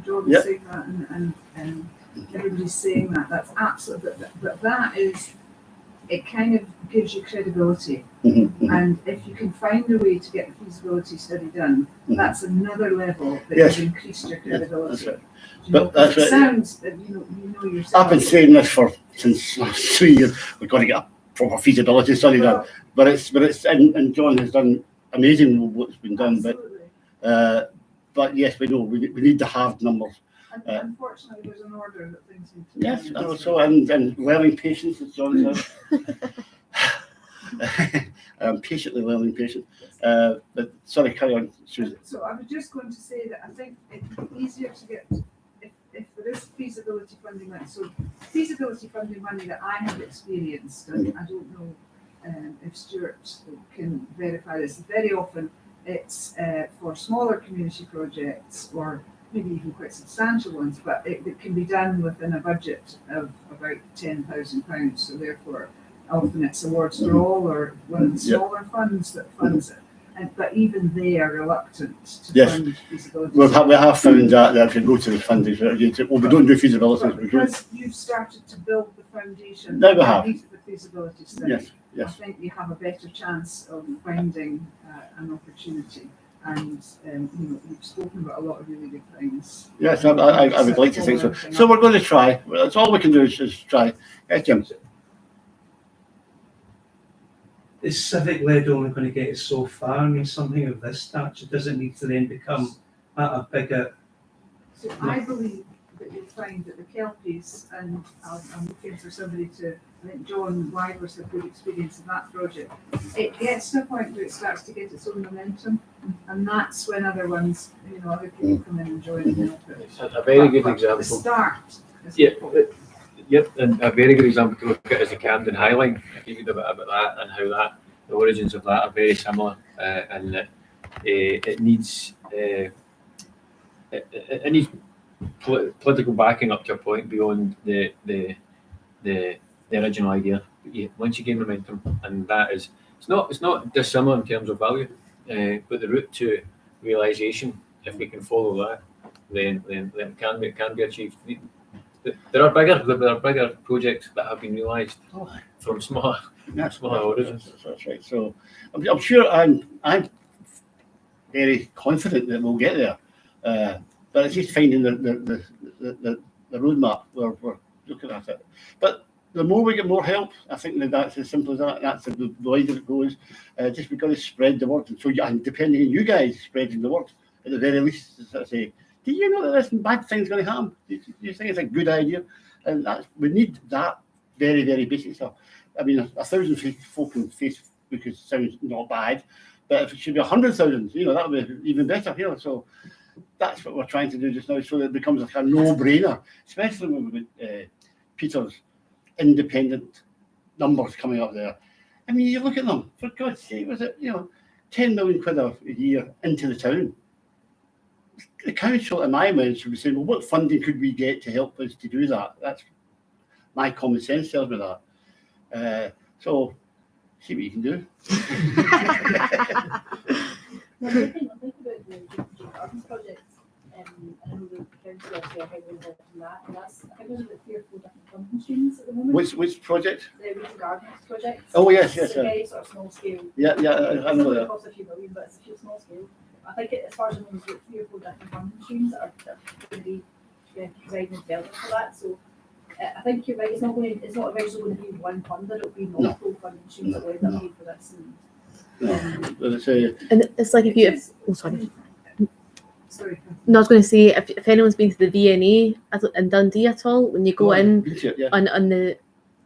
John is saying that and everybody's saying that. That's absolutely, but that is, it kind of gives you credibility. And if you can find a way to get the feasibility study done, that's another level that you've increased your credibility. That's right. But that's it sounds, you know yourself. I've been saying this since last 3 years. We've got to get a proper feasibility study done. But and John has done amazing what's been done. Absolutely. But yes, we know we need the hard numbers. Unfortunately, there's an order that things need to be. Yes, and also and learning patience, as John said. I'm patiently learning patience. But sorry, carry on, Susan. So I was just going to say that I think it'd be easier to get if there is feasibility funding money. So feasibility funding money that I have experienced, and I don't know if Stuart can verify this, very often it's for smaller community projects or maybe even quite substantial ones, but it can be done within a budget of about £10,000. So therefore, often it's awards for all or one of the smaller funds that funds it. But even they are reluctant to fund feasibility. We have found that if you go to the funding, we don't do feasibility. Because you've started to build the foundation. Now we have. The feasibility study. Yes. I think you have a better chance of finding an opportunity. And you've spoken about a lot of really good things. Yes, I would like to think so. So we're going to try. That's all we can do is try. Yes, Jim. Is civic-led only going to get us so far? I mean, something of this stature doesn't need to then become a bigger. So I believe that you'll find that the Kelpies, and I'm looking for somebody to, I think John Wyvar's had good experience in that project. It gets to a point where it starts to get its own momentum, and that's when other ones, other people come in and join and help it. It's a very good The example. start. Yep, and a very good example to look at is the Camden High Line. If you read a bit about that and how the origins of that are very similar, and that it needs political backing up to a point beyond the original idea. Once you gain momentum, and that is it's not dissimilar in terms of value, but the route to realisation, if we can follow that, then it can be achieved. There are bigger projects that have been realised from smaller origins. That's right. So I'm sure I'm very confident that we'll get there. But it's just finding the roadmap. We're looking at it. But the more we get more help, I think that's as simple as that. That's the wider it goes. Just we've got to spread the word. And depending on you guys spreading the word, at the very least, to sort of say, do you know that this bad thing's going to happen? Do you think it's a good idea? And we need that very, very basic stuff. I mean, 1,000 folk on Facebook sounds not bad, but if it should be 100,000, that would be even better. So that's what we're trying to do just now, so that it becomes a no-brainer, especially when we've got Peter's independent numbers coming up there. I mean, you look at them, for God's sake, was it, 10 million quid a year into the town? The council, in my mind, should be saying, well, what funding could we get to help us to do that? That's my common sense tells me that. So, see what you can do. Well, I think about the gardens project, and I know the council actually are heavily involved in that, and I think there's about 3 or 4 different funding streams at the moment. Which project? The Region Gardens project. Oh, yes. It's a very sort of small scale. Yeah, I know that. It costs a few million, but it's a few small scale. I think as far as I know, there's about 3 or 4 different funding streams that are going to be providing development for that. So I think you're right. It's not eventually going to be one funder. It'll be multiple funding streams that will end up paying for this. And it's like if you, sorry. Sorry. No, I was going to say if anyone's been to the VNA in Dundee at all, when you go in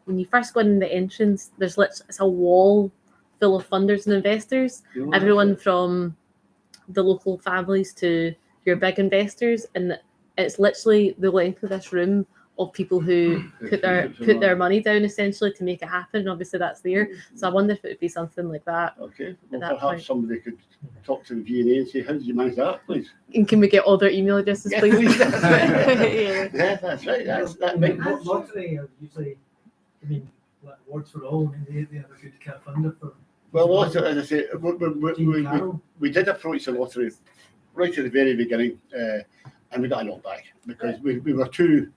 when you first go in the entrance, it's a wall full of funders and investors. Everyone from the local families to your big investors, and it's literally the length of this room of people who put their money down essentially to make it happen. And obviously that's there. So I wonder if it would be something like that. Okay. Well, perhaps somebody could talk to the VNA and say, how did you manage that, please? And can we get all their email addresses, please? Yeah, that's right. That makes lottery are usually, like awards for all. I mean, they have a good kind of funder for. Well, as I say, we did approach the lottery right at the very beginning, and we got a knockback because we were too.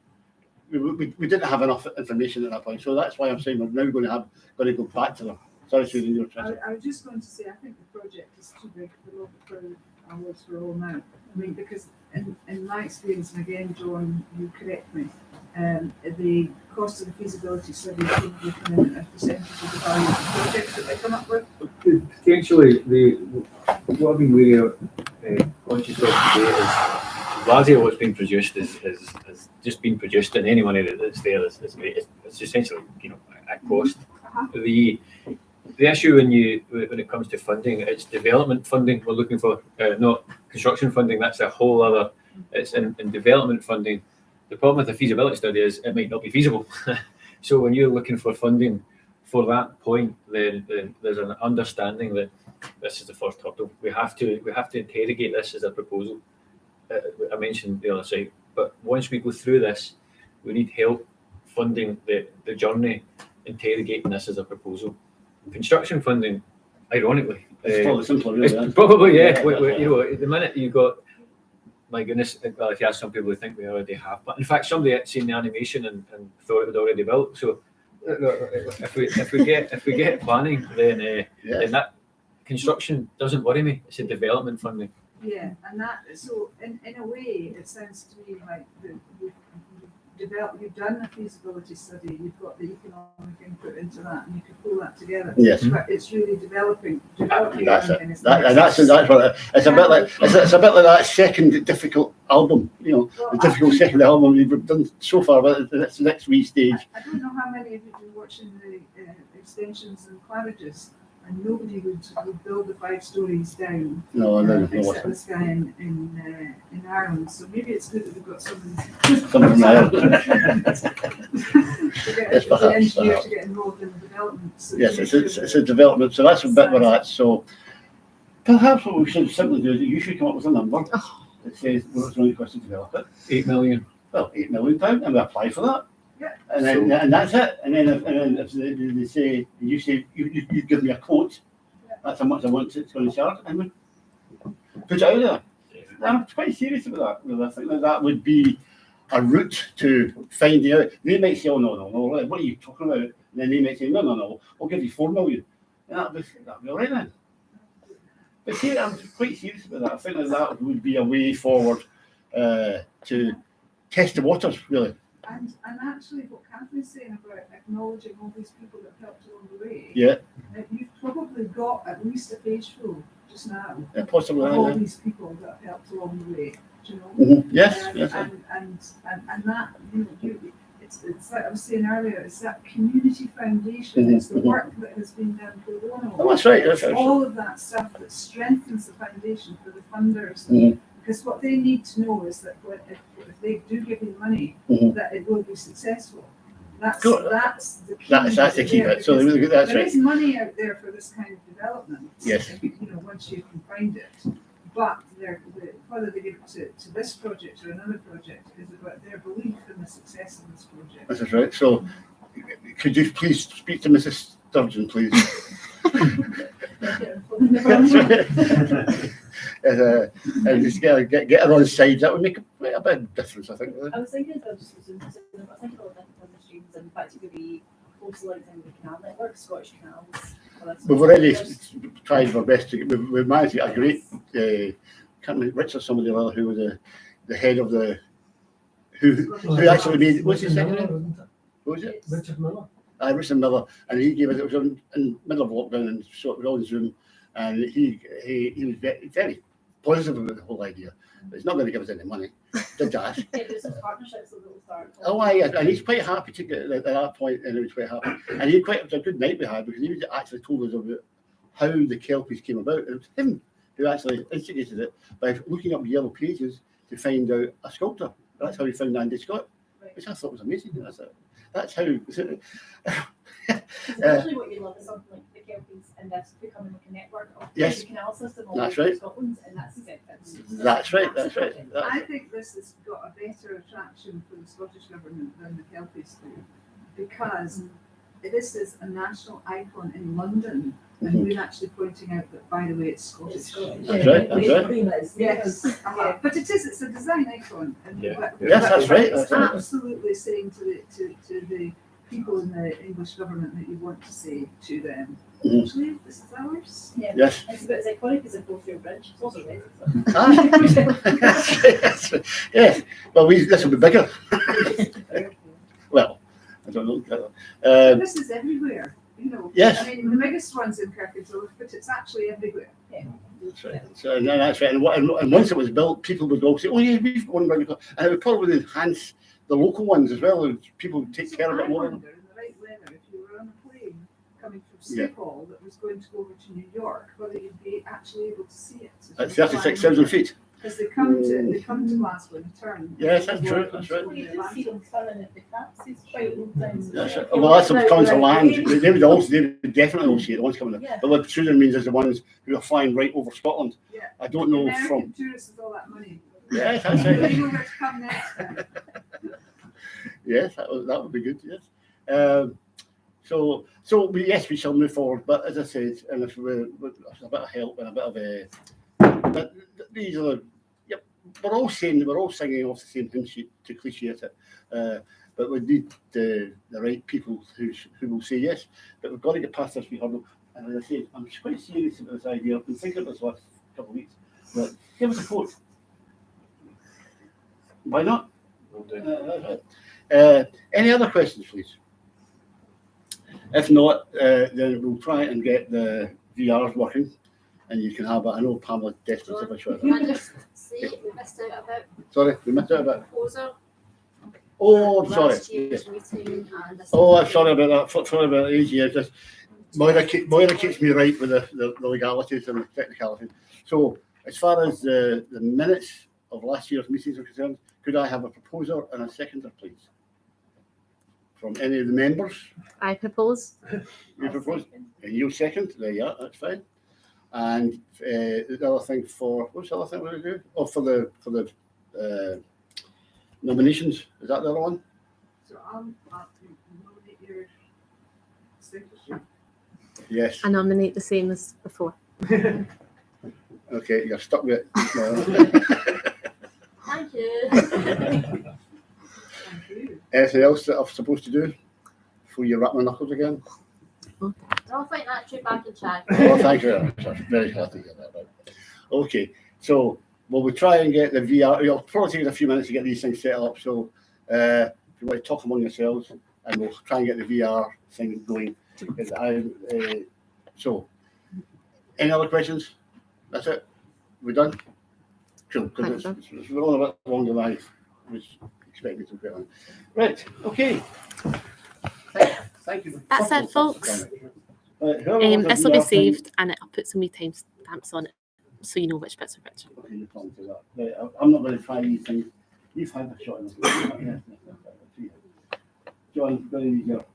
We didn't have enough information at that point, so that's why I'm saying we're now going to go back to them. Sorry, Susan, you're trying. I was just going to say I think the project is too big for awards for all now. I mean, because in my experience, and again, John, you correct me, the cost of the feasibility study probably come in at a percentage of the value of the project that they come up with. Potentially, what I've been really conscious of today is largely what's been produced is just been produced, and any money that's there is great. It's essentially at cost. The issue when it comes to funding, it's development funding we're looking for, not construction funding. That's a whole other. It's in development funding. The problem with the feasibility study is it might not be feasible. So when you're looking for funding for that point, then there's an understanding that this is the first hurdle. We have to interrogate this as a proposal. I mentioned the other side, but once we go through this, we need help funding the journey, interrogating this as a proposal. Construction funding, ironically, It's probably simpler, really. it's probably you know, at the minute you got, my goodness, well, if you ask some people, they think we already have. But in fact, somebody had seen the animation and thought it was already built. So if we get planning, then that construction doesn't worry me. It's a development funding. Yeah, and that, so in a way, it sounds to me like you've done a feasibility study, you've got the economic input into that, and you could pull that together. Yes. But it's really developing. That's and it. it's That's what it's a bit like. It's a bit like that second difficult album. You know, the difficult second album we've done so far, but it's the next wee stage. I don't know how many of you have been watching the extensions and Claridges, and nobody would build the 5 stories down. No, no. Except this guy in Ireland. So maybe it's good that we've got somebody From Ireland. to get the engineer to get involved in the development. So Yes, it's a development. So that's a bit we're at. So perhaps what we should simply do is you should come up with a number that says what it's going to cost to develop it. 8 million. Well, £8 million, and we apply for that. Yeah. And then and that's it. And then if they say you give me a quote, that's how much I want it's going to charge, and we put it out there. I'm quite serious about that. Really. I think that would be a route to finding out. They might say, "Oh no, what are you talking about?" And then they might say, "No, we'll give you £4 million." And that'll be all right then. But see, I'm quite serious about that. I think that would be a way forward to test the waters, really. And actually, what Kathleen's saying about acknowledging all these people that helped along the way, Yeah. You've probably got at least a page full just now Possibly. of all these people that have helped along the way. Do you know? Mm-hmm. Yes. And that it's like I was saying earlier, it's that community foundation. It's the work that has been done pro bono. Oh, that's right. It's all of that stuff that strengthens the foundation for the funders. Because what they need to know is that if they do give you money, that it will be successful. That's the key. That's the key bit. So that's there right. is money out there for this kind of development. Yes. Once you can find it. But whether they give it to this project or another project is about their belief in the success of this project. That's right. So, could you please speak to Mrs. Sturgeon, please? And just get her on side. That would make a bit of difference, I think. I was thinking about different streams, and in fact it could be coastal in the canal network, Scottish canals. We've already tried our best to get. We've managed to get a great. Can't remember Richard, somebody or other who was the head of the who actually made. What's his second name? What was it? Richard Miller. Richard Miller, and he gave us. It was in the middle of lockdown, and so it was on Zoom, and he was very positive about the whole idea. But he's not going to give us any money. Did that? There's some partnerships that will start. Oh, and he's quite happy to get at that point, and he was quite happy. And it was a good night we had because he actually told us about how the Kelpies came about. It was him who actually instigated it by looking up Yellow Pages to find out a sculptor. That's how he found Andy Scott, which I thought was amazing. That's how. Especially what you love is something like the Kelpies and this becoming like a network of the canal system all over Scotland, and that's right. I think this has got a better attraction for the Scottish government than the Kelpies do, because this is a national icon in London, and we're actually pointing out that, by the way, it's Scottish. That's right. Yes, but it's a design icon. Yes, that's right. It's absolutely saying to the people in the English government that you want to say to them, actually, this is ours. Yeah. Yes. It's about as iconic as a Portfield Bridge. It's also red. Yes. Well, this will be bigger. Well, I don't know. This is everywhere. Yes. I mean, the biggest one's in Kirkcaldy, but it's actually everywhere. Yeah. That's right. So that's right. And once it was built, people would all say, "Oh yeah, we've got one round the corner," and it would probably enhance the local ones as well. And people would take care of it more. In the right weather, if you were on a plane coming from Schiphol that was going to go over to New York, whether you'd be actually able to see it. At 36,000 feet. Because they come to us with a turn. Yes, that's true, that's right. Well, you do see them filling at the taxis quite a lot of times. That's it. Well, that's the coming to land. They would definitely all see it, the ones coming in. Yeah. But what through them means is the ones who are flying right over Scotland. Yeah. I don't know American from. tourists with all that money. Yes, that's They right. know where to come next. Yes, that would be good. Yes. Yes, we shall move forward. But as I said, and if with a bit of help and a bit of a, but these are, yep, we're all singing off the same hymn sheet to cliche it. But we need the right people who will say yes. But we've got to get past this wee hurdle. And as I said, I'm quite serious about this idea. I've been thinking about this last couple of weeks. But give us a quote. Why not? Any other questions, please? If not, then we'll try and get the VRs working, and you can have it. I know Pamela desperate for a shot. Can I just say we missed out about Sorry, we missed out about. proposal Oh, I'm sorry. last year's meeting and this Oh, I'm sorry about that. Sorry about the AGM. Just Moyra keeps me right with the legalities and the technicalities. So, as far as the minutes of last year's meetings are concerned, could I have a proposer and a seconder, please? From any of the members? I propose. You propose? And you second? There you are, that's fine. And the other thing what's the other thing we're going to do? Oh, for the nominations. Is that the other one? So I'll nominate your signature. Yes. I nominate the same as before. Okay, you're stuck with it. Thank you. Thank you. Anything else that I'm supposed to do before you wrap my knuckles again? I'll find that trip back in chat. Oh, thank you very much. I'm very glad to hear that. Right. Okay, so we'll try and get the VR. It'll probably take us a few minutes to get these things set up. So if you want to talk among yourselves, and we'll try and get the VR thing going. So, any other questions? That's it. We're done. Cool. Because it's going a bit longer than I was expecting to get on. Right. Okay. Thank you. That's it, folks. Right, This will be saved and I'll put some wee timestamps on it so you know which bits are which. Okay, you can't do that. Right, I'm not going to try these things. You've had a shot in this. John, very easy.